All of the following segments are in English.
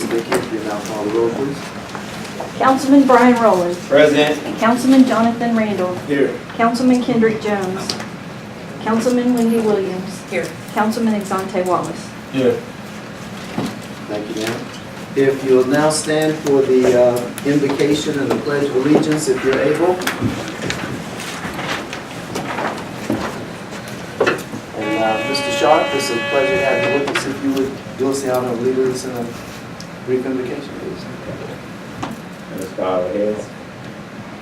Ms. Dickey, if you now call the roll, please. Councilman Brian Rowland. Present. Councilman Jonathan Randall. Here. Councilman Kendrick Jones. Councilman Wendy Williams. Here. Councilman Exante Wallace. Here. Thank you, ma'am. If you'll now stand for the invocation and the Pledge of Allegiance, if you're able. And Mr. Sharp, it's a pleasure to have you with us. If you would do us the honor of leading us in a brief invocation, please. Let us bow our heads.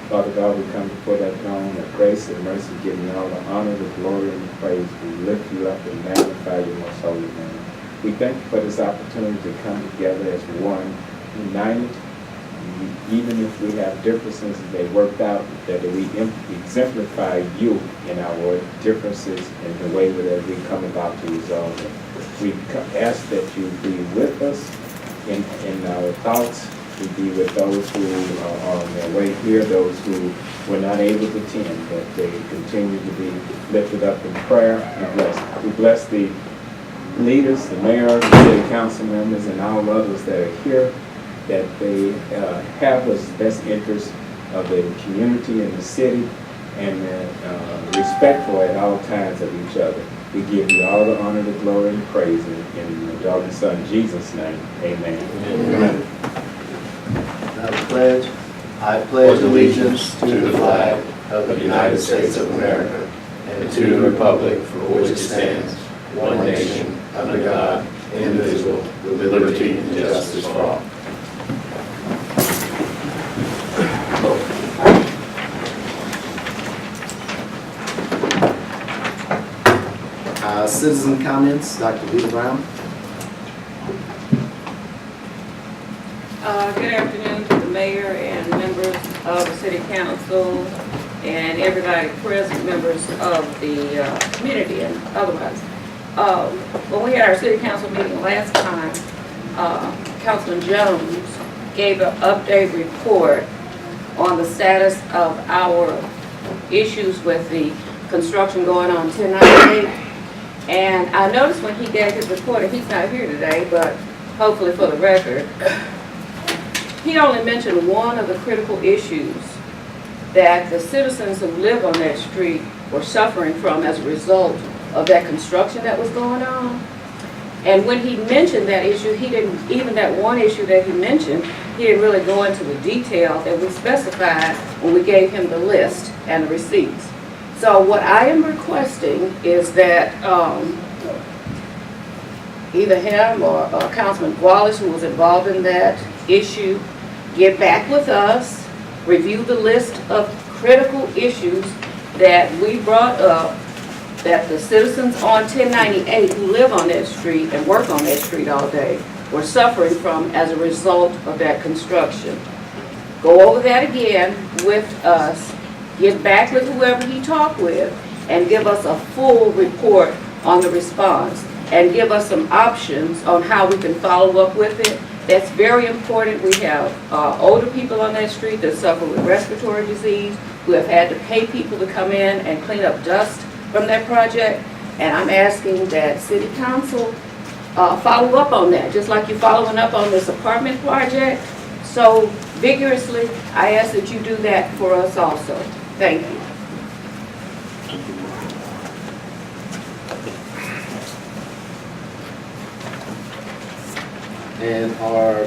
Father God, we come before that throne of grace and mercy, giving you all the honor, the glory, and the praise. We lift you up and magnify your most holy name. We thank you for this opportunity to come together as one, united. Even if we have differences, they worked out that we exemplify you in our differences and the way that we come about to resolve them. We ask that you be with us in our thoughts. We be with those who are on their way here, those who were not able to attend, that they continue to be lifted up in prayer. We bless the leaders, the mayor, the city council members, and all others that are here, that they have the best interest of the community and the city, and respectful at all times of each other. We give you all the honor, the glory, and praise in the darling Son, Jesus' name. Amen. Amen. Now the pledge. I pledge allegiance to the flag of the United States of America and to the republic for which it stands, one nation, under God, indivisible, with liberty and justice for all. Citizen comments, Dr. Vita Brown. Good afternoon to the mayor and members of the city council and everybody present, members of the community and otherwise. When we had our city council meeting last time, Councilman Jones gave an update report on the status of our issues with the construction going on 1098. And I noticed when he gave his report, and he's not here today, but hopefully for the record, he only mentioned one of the critical issues that the citizens who live on that street were suffering from as a result of that construction that was going on. And when he mentioned that issue, he didn't, even that one issue that he mentioned, he didn't really go into the detail that we specified when we gave him the list and the receipts. So what I am requesting is that either him or Councilman Wallace, who was involved in that issue, get back with us, review the list of critical issues that we brought up, that the citizens on 1098 who live on that street and work on that street all day were suffering from as a result of that construction. Go over that again with us, get back with whoever he talked with, and give us a full report on the response, and give us some options on how we can follow up with it. That's very important. We have older people on that street that suffer with respiratory disease, who have had to pay people to come in and clean up dust from that project, and I'm asking that City Council follow up on that, just like you're following up on this apartment project so vigorously. I ask that you do that for us also. Thank you. And our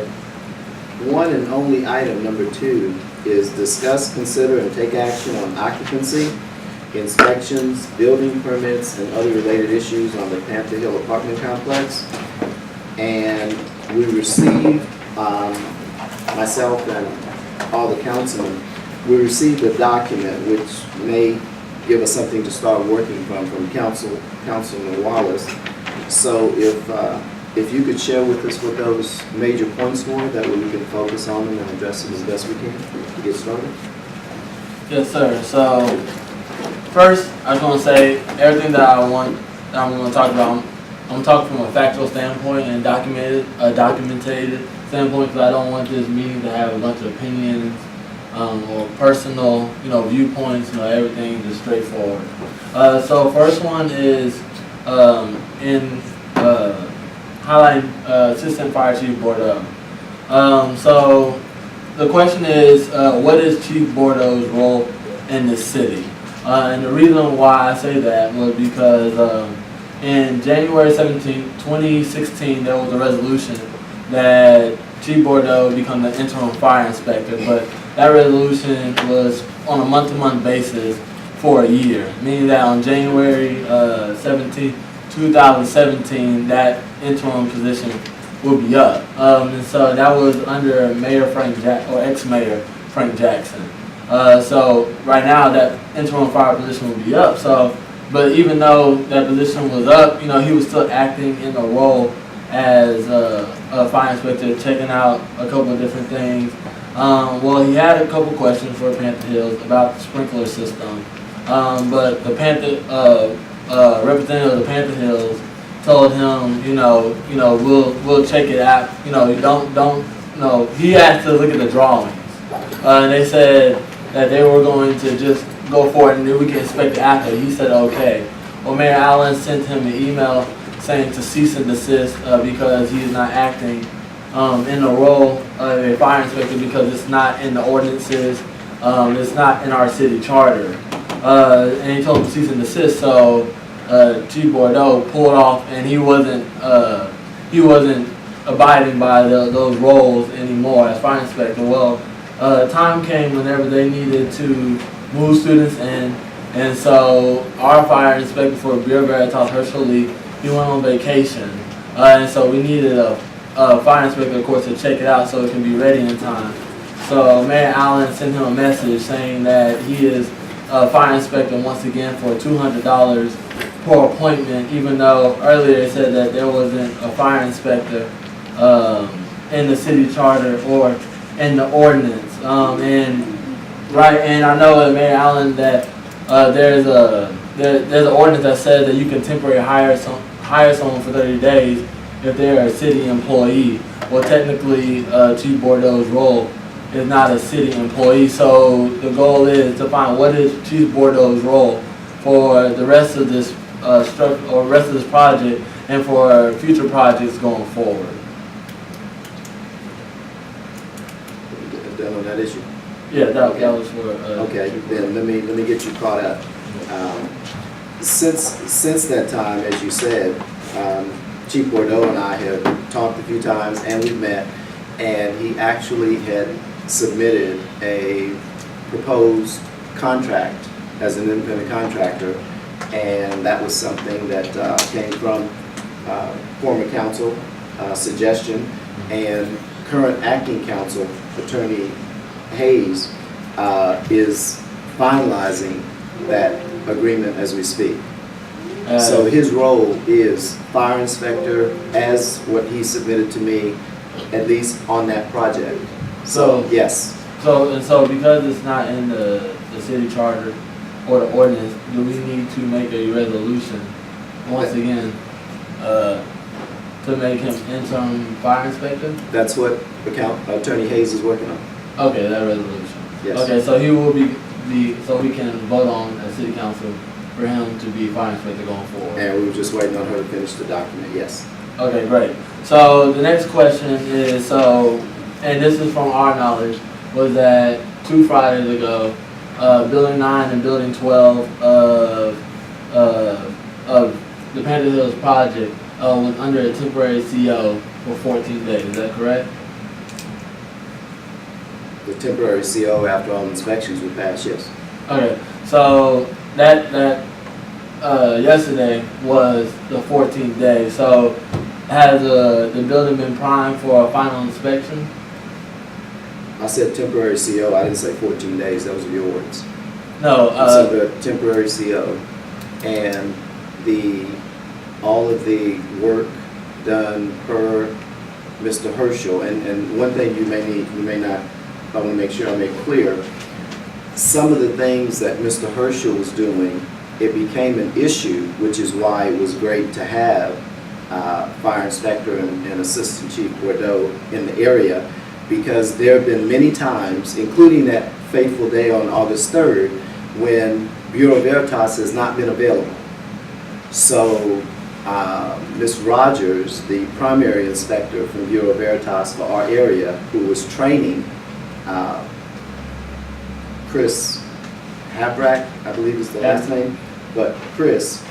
one and only item, number 2, is discuss, consider, and take action on occupancy, inspections, building permits, and other related issues on the Panther Hill apartment complex. And we received, myself and all the councilmen, we received a document which may give us something to start working from Councilman Wallace. So if you could share with us what those major points were, that way we can focus on them and address them as best we can to get started. Yes, sir. So first, I just want to say everything that I'm going to talk about, I'm talking from a factual standpoint and documented standpoint, because I don't want this meeting to have a bunch of opinions or personal, viewpoints. Everything just straightforward. So first one is in highlighting Assistant Fire Chief Bordeaux. So the question is, what is Chief Bordeaux's role in the city? And the reason why I say that was because in January 17, 2016, there was a resolution that Chief Bordeaux become the interim fire inspector, but that resolution was on a month-to-month basis for a year, meaning that on January 17, 2017, that interim position will be up. And so that was under Mayor or ex-Mayor Frank Jackson. So right now that interim fire position will be up. So, but even though that position was up, you know, he was still acting in a role as a fire inspector, checking out a couple of different things. Well, he had a couple questions for Panther Hills about the sprinkler system, but the representative of the Panther Hills told him, we'll check it out. He asked to look at the drawings, and they said that they were going to just go for it and then we can inspect it after. He said okay. Well, Mayor Allen sent him an email saying to cease and desist because he is not acting in the role of a fire inspector because it's not in the ordinances, it's not in our city charter. And he told him to cease and desist, so Chief Bordeaux pulled off and he wasn't abiding by those roles anymore as fire inspector. Well, time came whenever they needed to move students in, and so our fire inspector for Bureau Veritas, Herschel Lee, he went on vacation, and so we needed a fire inspector, of course, to check it out so it can be ready in time. So Mayor Allen sent him a message saying that he is a fire inspector once again for $200 per appointment, even though earlier they said that there wasn't a fire inspector in the city charter or in the ordinance. And I know at Mayor Allen that there's an ordinance that says that you can temporarily hire someone for 30 days if they're a city employee. Well, technically, Chief Bordeaux's role is not a city employee, so the goal is to find what is Chief Bordeaux's role for the rest of this rest of this project and for future projects going forward. Done on that issue? Yeah, that was for. Okay, then let me get you caught up. Since that time, as you said, Chief Bordeaux and I have talked a few times and we've met, and he actually had submitted a proposed contract as an independent contractor, and that was something that came from former council suggestion, and current acting council Attorney Hayes is finalizing that agreement as we speak. So his role is fire inspector as what he submitted to me, at least on that project. So yes. So because it's not in the city charter or the ordinance, do we need to make a resolution once again to make him interim fire inspector? That's what Attorney Hayes is working on. Okay, that resolution. Yes. Okay, so he will be so we can vote on as city council for him to be fire inspector going forward. And we were just waiting on her to finish the document, yes. Okay, great. So the next question is, and this is from our knowledge, was that 2 Fridays ago, Building 9 and Building 12 of the Panther Hills project was under a temporary CO for 14 days. Is that correct? The temporary CO after all inspections were passed, yes. Okay, so that yesterday was the 14th day. So has the building been primed for a final inspection? I said temporary CO, I didn't say 14 days, that was your words. No. I said the temporary CO, and all of the work done per Mr. Herschel, and one thing you may not, I want to make sure I make clear, some of the things that Mr. Herschel was doing, it became an issue, which is why it was great to have Fire Inspector and Assistant Chief Bordeaux in the area, because there have been many times, including that fateful day on August 3rd, when Bureau Veritas has not been available. So Ms. Rogers, the primary inspector from Bureau Veritas for our area, who was training Chris Habrack, I believe is the last name, but Chris,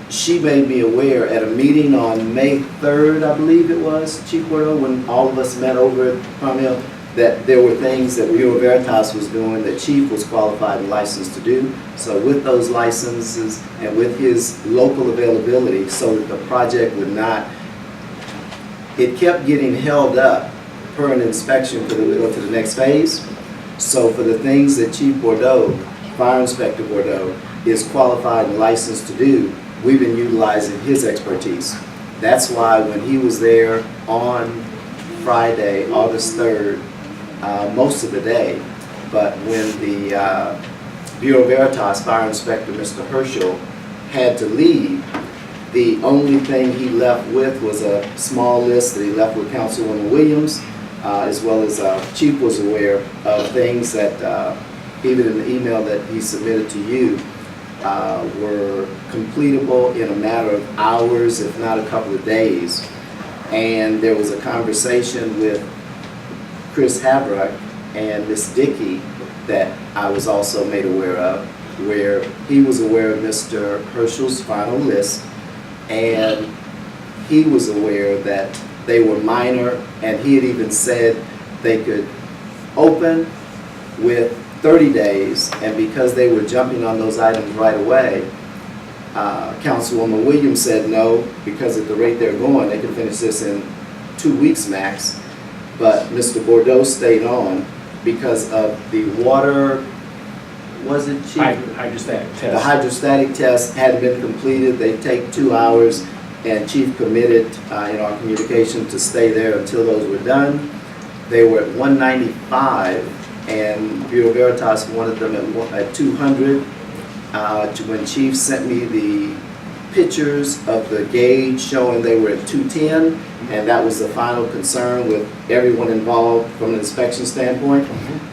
she made me aware at a meeting on May 3rd, I believe it was, Chief Bordeaux, when all of us met over at Carmel, that there were things that Bureau Veritas was doing that Chief was qualified and licensed to do. So with those licenses and with his local availability, so that the project would not, it kept getting held up per an inspection for the go to the next phase. So for the things that Chief Bordeaux, Fire Inspector Bordeaux, is qualified and licensed to do, we've been utilizing his expertise. That's why when he was there on Friday, August 3rd, most of the day, but when the Bureau Veritas Fire Inspector, Mr. Herschel, had to leave, the only thing he left with was a small list that he left with Councilwoman Williams, as well as Chief was aware of things that, even in the email that he submitted to you, were completable in a matter of hours, if not a couple of days. And there was a conversation with Chris Habrack and Miss Dickey that I was also made aware of, where he was aware of Mr. Herschel's final list, and he was aware that they were minor, and he had even said they could open with 30 days, and because they were jumping on those items right away, Councilwoman Williams said no, because at the rate they're going, they can finish this in 2 weeks max. But Mr. Bordeaux stayed on because of the water, was it Chief? Hydrostatic test. The hydrostatic test hadn't been completed. They take 2 hours, and Chief committed in our communication to stay there until those were done. They were at 195, and Bureau Veritas wanted them at 200. When Chief sent me the pictures of the gauge showing they were at 210, and that was the final concern with everyone involved from an inspection standpoint,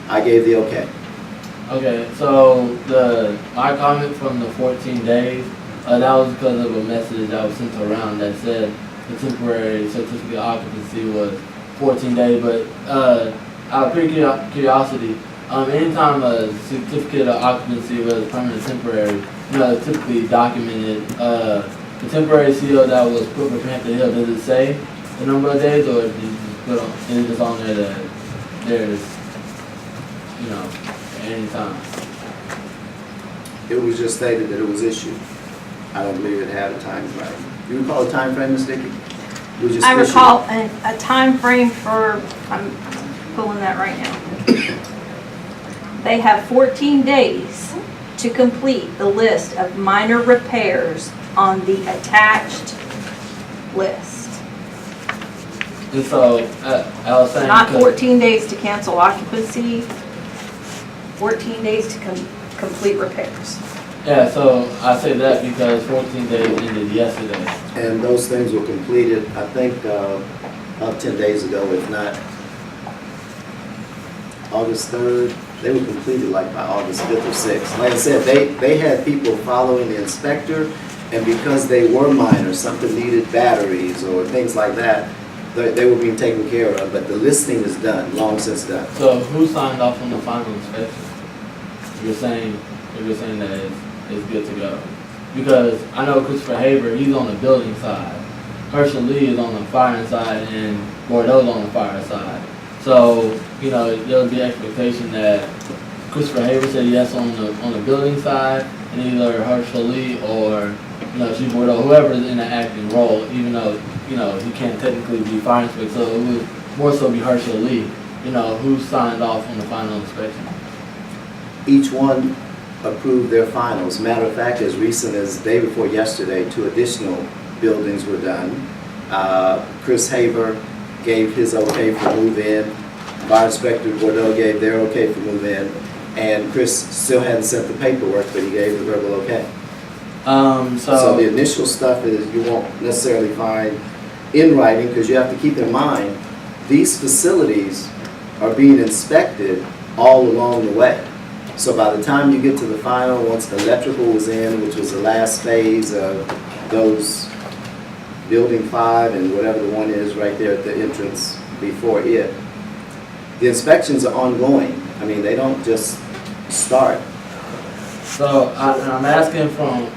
I gave the okay. Okay, so my comment from the 14 days, that was because of a message that was sent around that said the temporary certificate of occupancy was 14 days, but out of pure curiosity, anytime a certificate of occupancy was permanent temporary, it's typically documented. The temporary CO that was put for Panther Hill, does it say the number of days, or did you just put on, is it just on there that there's, any time? It was just stated that it was issued. I don't believe it had a time frame. You recall a time frame, Ms. Dickey? It was just I issued. recall a time frame for, I'm pulling that right now. They have 14 days to complete the list of minor repairs on the attached list. And so, I was saying. Not 14 days to cancel occupancy, 14 days to complete repairs. Yeah, so I say that because 14 days ended yesterday. And those things were completed, I think, about 10 days ago, if not August 3rd. They were completed like by August 5th or 6th. Like I said, they had people following the inspector, and because they were minor, something needed batteries or things like that, they were being taken care of, but the listing is done, long since done. So who signed off on the final inspection? You're saying that it's good to go. Because I know Christopher Haber, he's on the building side. Herschel Lee is on the fire side, and Bordeaux's on the fire side. So, there would be expectation that Christopher Haber said yes on the building side, and either Herschel Lee or, Chief Bordeaux, whoever is in the acting role, even though, he can't technically be fire inspector, so it would more so be Herschel Lee, who signed off on the final inspection. Each one approved their finals. Matter of fact, as recent as the day before yesterday, 2 additional buildings were done. Chris Haber gave his okay for move-in. Fire Inspector Bordeaux gave their okay for move-in. And Chris still hadn't sent the paperwork, but he gave the verbal okay. So the initial stuff is you won't necessarily find in writing, because you have to keep in mind, these facilities are being inspected all along the way. So by the time you get to the final, once the electrical was in, which was the last phase of those building 5 and whatever the one is right there at the entrance before it, the inspections are ongoing. I mean, they don't just start. So I'm asking from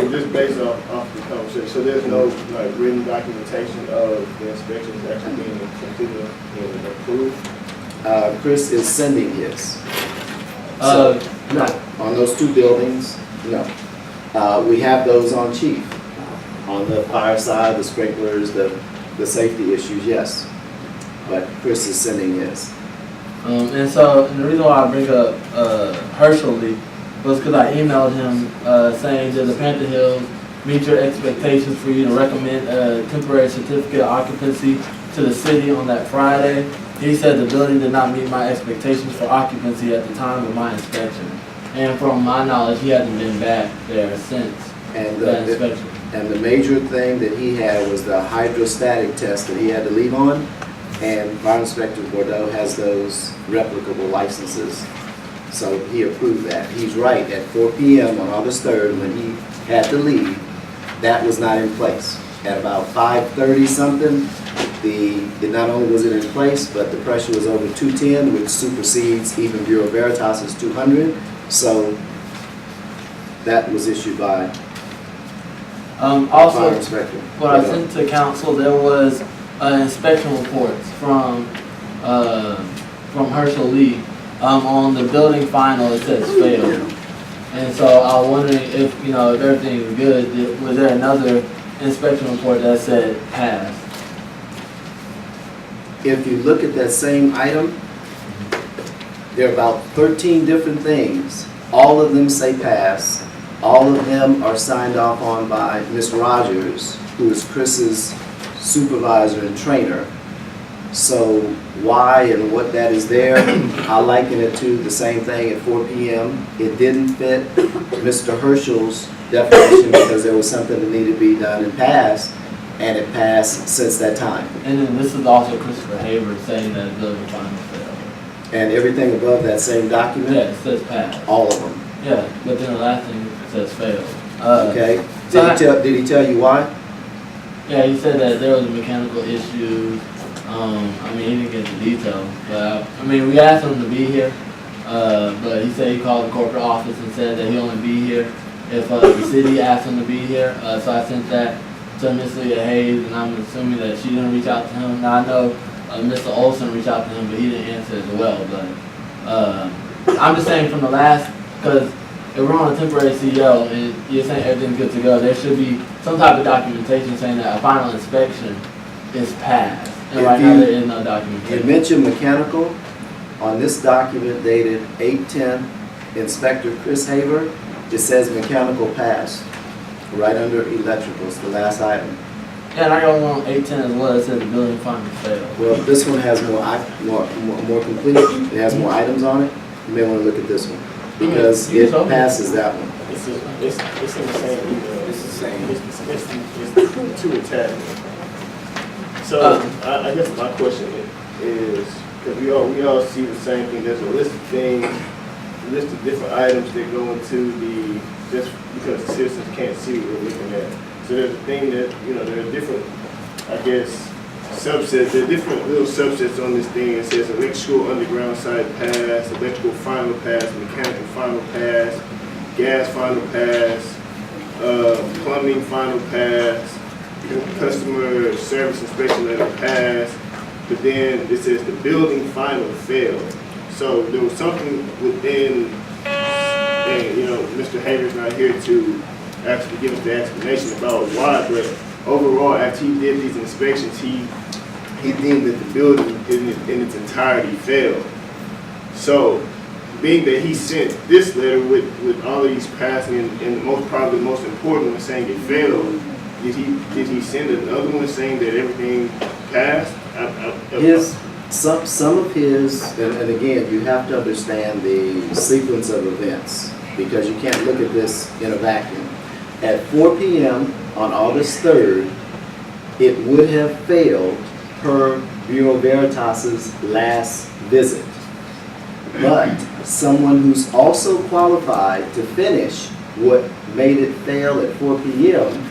Just based off the conversation, so there's no like written documentation of the inspections actually being completed and approved? Chris is sending his. no. On those 2 buildings, no. We have those on chief. On the fire side, the sprinklers, the safety issues, yes. But Chris is sending his. And so the reason why I bring up Herschel Lee was because I emailed him saying that the Panther Hills meet your expectations for you to recommend a temporary certificate of occupancy to the city on that Friday. He said the building did not meet my expectations for occupancy at the time of my inspection. And from my knowledge, he hasn't been back there since And that inspection. And the major thing that he had was the hydrostatic test that he had to leave on. And Fire Inspector Bordeaux has those replicable licenses. So he approved that. He's right, at 4 p.m. on August 3rd, when he had to leave, that was not in place. At about 5:30 something, not only was it in place, but the pressure was over 210, which supersedes even Bureau Veritas's 200. So that was issued by Also, Fire Inspector. what I sent to council, there was inspection reports from Herschel Lee. On the building final, it says failed. And so I was wondering if, if everything was good, was there another inspection report that said passed? If you look at that same item, there are about 13 different things. All of them say pass. All of them are signed off on by Ms. Rogers, who is Chris's supervisor and trainer. So why and what that is there, I liken it to the same thing at 4 p.m. It didn't fit Mr. Herschel's definition because there was something that needed to be done and passed, and it passed since that time. And then this is also Christopher Haber saying that the building final failed. And everything above that same document, Yeah, it says passed. all of them, Yeah, but then the last thing says failed. okay? so Did he tell you why? Yeah, he said that there was a mechanical issue. He didn't get the details, but we asked him to be here, but he said he called the corporate office and said that he'll only be here if the city asked him to be here. So I sent that to Miss Leah Hayes, and I'm assuming that she didn't reach out to him. Now I know Mr. Olson reached out to him, but he didn't answer as well. But I'm just saying from the last, because if we're on a temporary CEO and you're saying everything's good to go, there should be some type of documentation saying that a final inspection is passed. And right now there is no You documentation. mentioned mechanical. On this document dated 8/10, Inspector Chris Haber, it says mechanical passed, right under electricals, the last item. Yeah, and I got one on 810 as well. It says the building final failed. Well, this one has more complete, it has more items on it. You may want to look at this one, because it passes that one. It's in the same email. It's the same. It's two attachments. So I guess my question is, because we all see the same thing. There's a list of things, a list of different items that go into the, just because the citizens can't see what we're looking at. So there's a thing that, there are different, I guess, subsets. There are different little subsets on this thing. It says electrical underground side pass, electrical final pass, mechanical final pass, gas final pass, plumbing final pass, customer service inspection letter pass, but then it says the building final failed. So there was something within, and Mr. Hager's not here to actually give us the explanation about why, but overall, after he did these inspections, he deemed that the building in its entirety failed. So, being that he sent this letter with all of these passing and probably the most important one saying it failed, did he send another one saying that everything passed? Some of his, and again, you have to understand the sequence of events, because you can't look at this in a vacuum. At 4 p.m. on August 3rd, it would have failed per Bureau Veritas's last visit. But someone who's also qualified to finish what made it fail at 4 p.m.,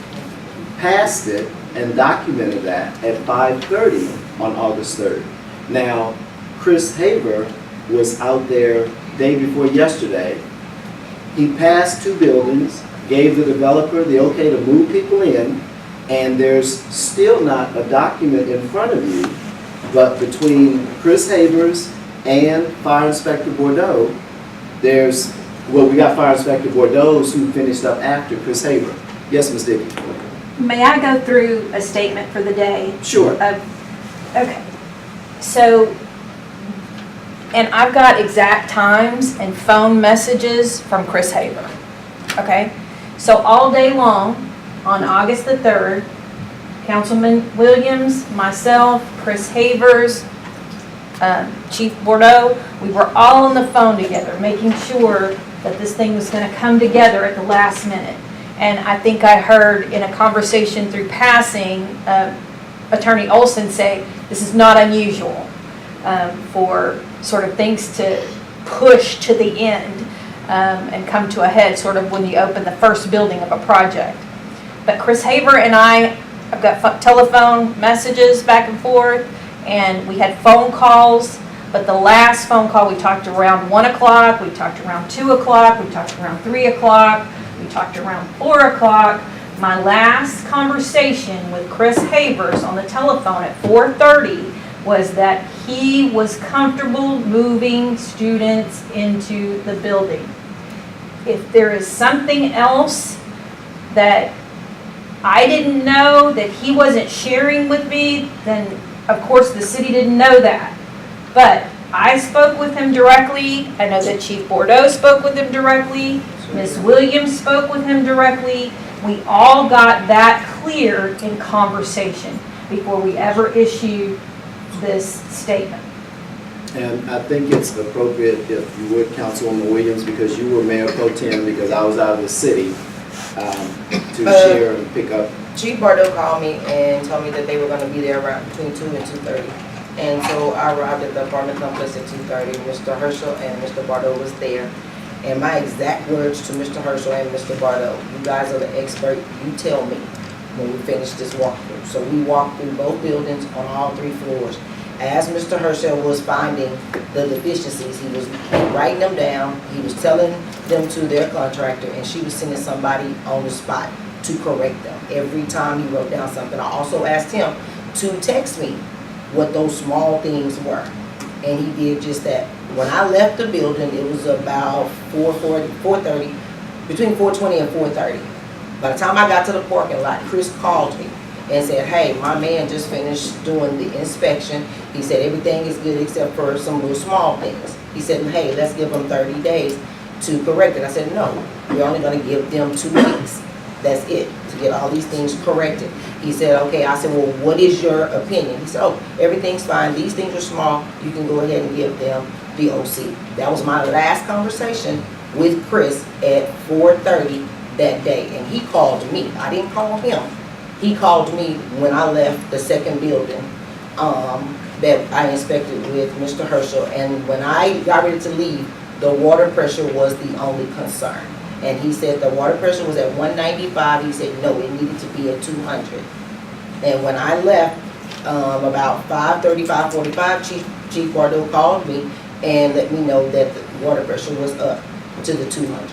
passed it and documented that at 5:30 on August 3rd. Now, Chris Haber was out there day before yesterday. He passed 2 buildings, gave the developer the okay to move people in, and there's still not a document in front of you, but between Chris Haber's and Fire Inspector Bordeaux, we got Fire Inspector Bordeaux's who finished up after Chris Haber. Yes, Ms. Dickey? May I go through a statement for the day? Sure. Okay. So, and I've got exact times and phone messages from Chris Haber. Okay? So all day long, on August the 3rd, Councilman Williams, myself, Chris Havers, Chief Bordeaux, we were all on the phone together, making sure that this thing was going to come together at the last minute. And I think I heard in a conversation through passing, Attorney Olson say, this is not unusual for sort of things to push to the end and come to a head sort of when you open the first building of a project. But Chris Haber and I've got telephone messages back and forth, and we had phone calls, but the last phone call we talked around 1 o'clock, we talked around 2 o'clock, we talked around 3 o'clock, we talked around 4 o'clock. My last conversation with Chris Havers on the telephone at 4:30 was that he was comfortable moving students into the building. If there is something else that I didn't know that he wasn't sharing with me, then of course the city didn't know that. But I spoke with him directly. I know that Chief Bordeaux spoke with him directly. Ms. Williams spoke with him directly. We all got that cleared in conversation before we ever issued this statement. And I think it's appropriate if you would, Councilwoman Williams, because you were Mayor Pro Tem, because I was out of the city, to share and pick up. Chief Bordeaux called me and told me that they were going to be there around between 2 and 2:30. And so I arrived at the apartment complex at 2:30. Mr. Herschel and Mr. Bordeaux was there. And my exact words to Mr. Herschel and Mr. Bordeaux, you guys are the expert, you tell me when we finish this walkthrough. So we walked through both buildings on all 3 floors. As Mr. Herschel was finding the deficiencies, he was writing them down, he was telling them to their contractor, and she was sending somebody on the spot to correct them. Every time he wrote down something, I also asked him to text me what those small things were. And he did just that. When I left the building, it was about 4:30, between 4:20 and 4:30. By the time I got to the parking lot, Chris called me and said, hey, my man just finished doing the inspection. He said everything is good except for some little small things. He said, hey, let's give them 30 days to correct it. I said, no, we're only going to give them 2 weeks. That's it, to get all these things corrected. He said, okay. I said, well, what is your opinion? He said, oh, everything's fine. These things are small. You can go ahead and give them the OC. That was my last conversation with Chris at 4:30 that day. And he called me. I didn't call him. He called me when I left the second building that I inspected with Mr. Herschel. And when I got ready to leave, the water pressure was the only concern. And he said the water pressure was at 195. He said, no, it needed to be at 200. And when I left, about 5:30, 5:45, Chief Bordeaux called me and let me know that the water pressure was up to the 200.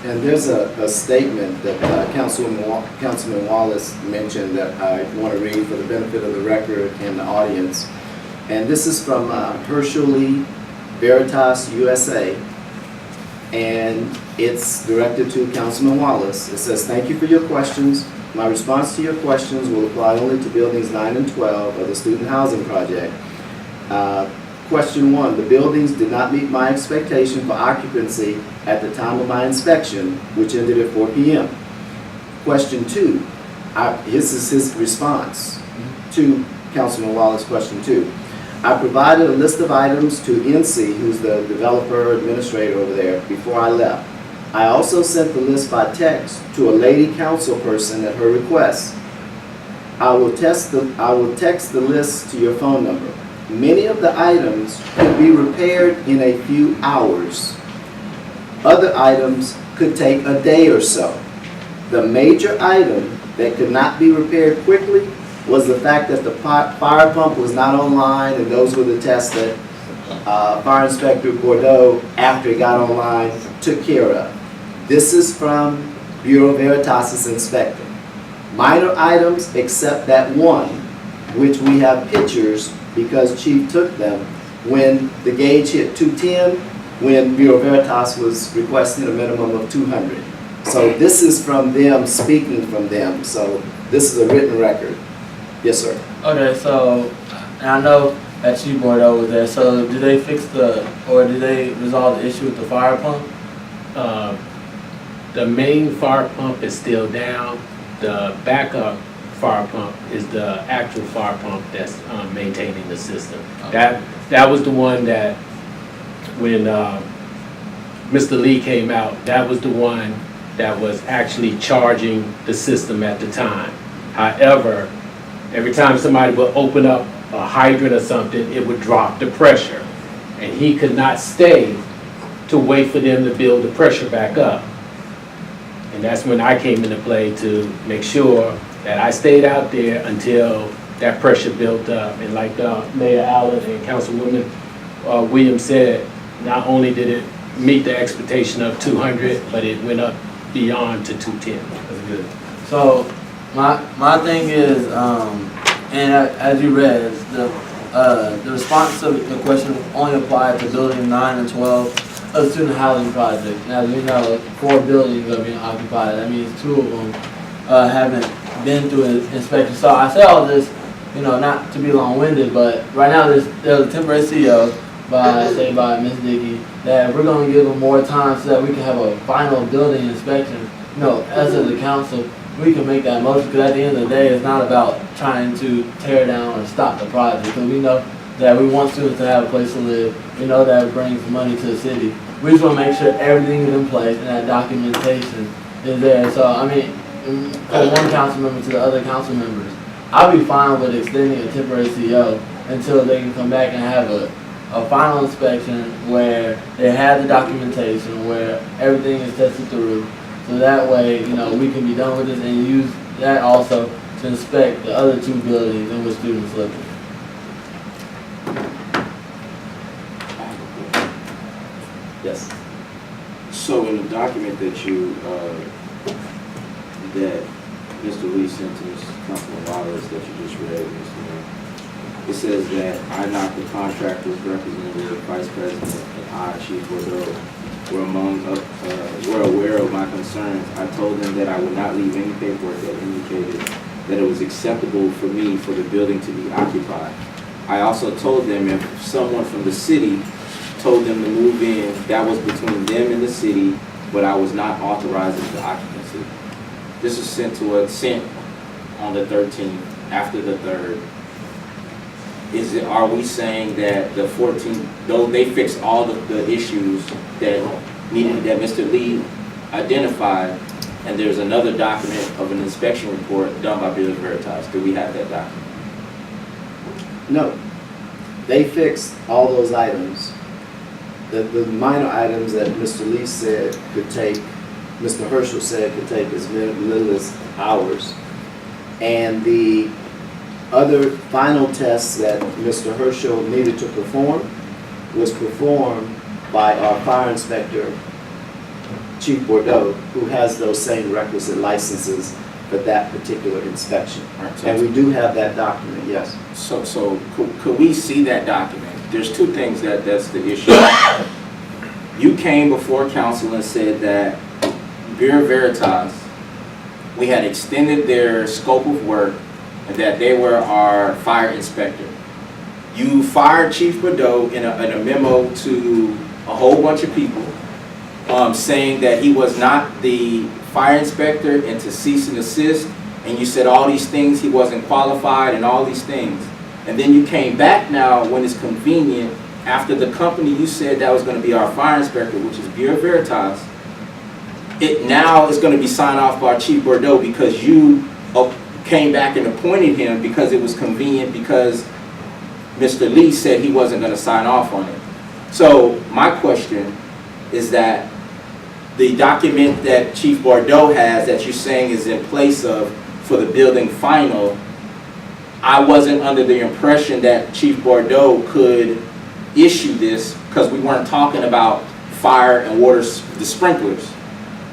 And there's a statement that Councilman Wallace mentioned that I want to read for the benefit of the record and the audience. And this is from Herschel Lee, Veritas USA. And it's directed to Councilman Wallace. It says, thank you for your questions. My response to your questions will apply only to buildings 9 and 12 of the student housing project. Question 1, the buildings did not meet my expectation for occupancy at the time of my inspection, which ended at 4 p.m. Question 2, this is his response to Councilman Wallace, question 2. I provided a list of items to NC, who's the developer administrator over there, before I left. I also sent the list by text to a lady council person at her request. I will text the list to your phone number. Many of the items could be repaired in a few hours. Other items could take a day or so. The major item that could not be repaired quickly was the fact that the fire pump was not online, and those were the tests that Fire Inspector Bordeaux, after it got online, took care of. This is from Bureau Veritas' inspector. Minor items except that one, which we have pictures because Chief took them, when the gauge hit 210, when Bureau Veritas was requesting a minimum of 200. So this is from them, speaking from them, so this is a written record. Yes, sir. Okay, so, and I know that Chief Bordeaux was there, so did they fix did they resolve the issue with the fire pump? The main fire pump is still down. The backup fire pump is the actual fire pump that's maintaining the system. Okay. That was the one that when Mr. Lee came out, that was the one that was actually charging the system at the time. However, every time somebody would open up a hydrant or something, it would drop the pressure. And he could not stay to wait for them to build the pressure back up. And that's when I came into play to make sure that I stayed out there until that pressure built up. And like Mayor Allen and Councilwoman Williams said, not only did it meet the expectation of 200, but it went up beyond to 210. That's good. So, my thing is, and as you read, the response to the question only applied to building 9 and 12 of the student housing project. Now, as we know, 4 buildings are being occupied. That means 2 of them haven't been through an inspection. So I say all this, not to be long-winded, but right now there's a temporary CEO by Ms. Dickey, that we're going to give them more time so that we can have a final building inspection. As a council, we can make that motion, because at the end of the day, it's not about trying to tear down or stop the project, because we know that we want students to have a place to live. We know that it brings money to the city. We just want to make sure everything is in place and that documentation is there. So, from one council member to the other council members, I'll be fine with extending a temporary CEO until they can come back and have a final inspection where they have the documentation, where everything is tested through. So that way, we can be done with this and use that also to inspect the other 2 buildings in which students live. Yes. So in the document that that Mr. Lee sent to Ms. Councilman Wallace that you just read, Mr. Mayor, it says that I, not the contractor's representative, vice president, and I, Chief Bordeaux, were aware of my concerns. I told them that I would not leave any paperwork that indicated that it was acceptable for me for the building to be occupied. I also told them if someone from the city told them to move in, that was between them and the city, but I was not authorizing the occupancy. This was sent on the 13th, after the 3rd. Are we saying that the 14th, though they fixed all the issues that Mr. Lee identified, and there's another document of an inspection report done by Bureau Veritas? Do we have that document? No. They fixed all those items. The minor items that Mr. Lee said could take, Mr. Herschel said could take as little as hours. And the other final tests that Mr. Herschel needed to perform was performed by our fire inspector, Chief Bordeaux, who has those same requisite licenses for that particular inspection. Right. And we do have that document, yes. So could we see that document? There's 2 things that's the issue. You came before council and said that Bureau Veritas, we had extended their scope of work and that they were our fire inspector. You fired Chief Bordeaux in a memo to a whole bunch of people saying that he was not the fire inspector and to cease and desist, and you said all these things, he wasn't qualified and all these things. And then you came back now when it's convenient, after the company you said that was going to be our fire inspector, which is Bureau Veritas, it now is going to be signed off by Chief Bordeaux because you came back and appointed him because it was convenient, because Mr. Lee said he wasn't going to sign off on it. So my question is that the document that Chief Bordeaux has that you're saying is in place of for the building final, I wasn't under the impression that Chief Bordeaux could issue this because we weren't talking about fire and water, the sprinklers.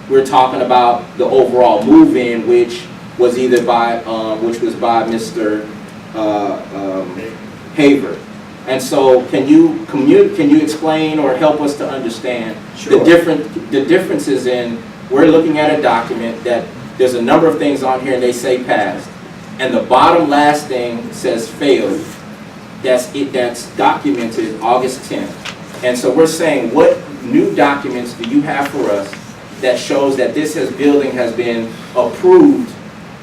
We're talking about the overall move-in, which was either by, Mr. Haver. And so can you explain or help us to understand Sure. the differences in, we're looking at a document that there's a number of things on here and they say passed. And the bottom last thing says failed. That's documented August 10th. And so we're saying, what new documents do you have for us that shows that building has been approved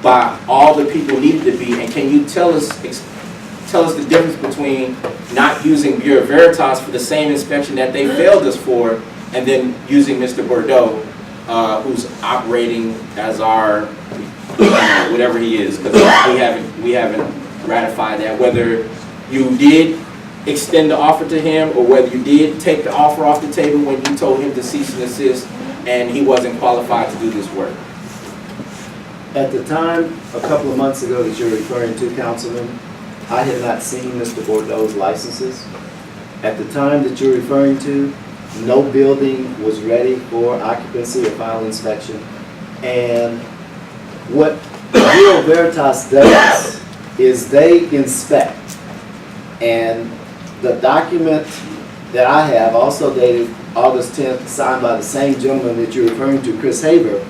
by all the people needed to be? And can you tell us the difference between not using Bureau Veritas for the same inspection that they failed us for, and then using Mr. Bordeaux, who's operating as our whatever he is, because we haven't ratified that, whether you did extend the offer to him or whether you did take the offer off the table when you told him to cease and desist and he wasn't qualified to do this work. At the time, a couple of months ago that you're referring to, Councilman, I had not seen Mr. Bordeaux's licenses. At the time that you're referring to, no building was ready for occupancy or final inspection. And what Bureau Veritas does is they inspect. And the document that I have, also dated August 10th, signed by the same gentleman that you're referring to, Chris Haver,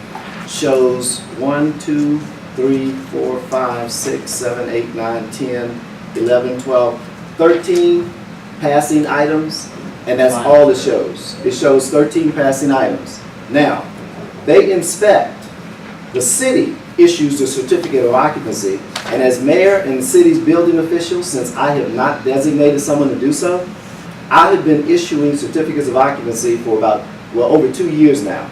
shows 1, 2, 3, 4, 5, 6, 7, 8, 9, 10, 11, 12, 13 passing items, and that's all it shows. It shows 13 passing items. Now, they inspect. The city issues a certificate of occupancy, and as mayor and the city's building official, since I have not designated someone to do so, I have been issuing certificates of occupancy for about, over 2 years now.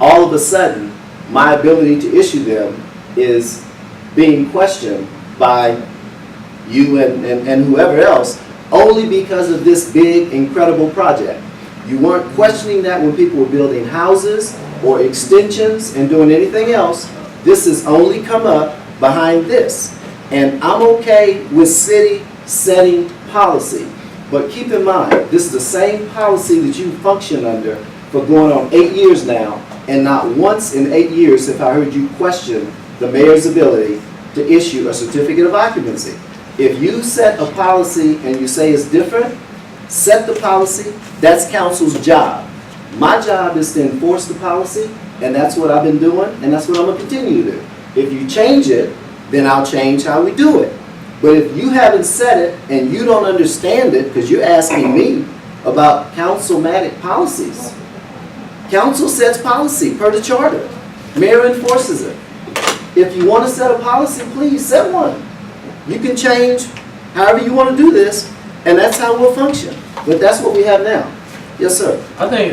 All of a sudden, my ability to issue them is being questioned by you and whoever else, only because of this big, incredible project. You weren't questioning that when people were building houses or extensions and doing anything else. This has only come up behind this. And I'm okay with city setting policy. But keep in mind, this is the same policy that you function under for going on 8 years now, and not once in 8 years have I heard you question the mayor's ability to issue a certificate of occupancy. If you set a policy and you say it's different, set the policy. That's council's job. My job is to enforce the policy, and that's what I've been doing, and that's what I'm going to continue to do. If you change it, then I'll change how we do it. But if you haven't set it and you don't understand it, because you're asking me about councilmatic policies. Council sets policy per the charter. Mayor enforces it. If you want to set a policy, please set one. You can change however you want to do this, and that's how we'll function. But that's what we have now. Yes, sir. I think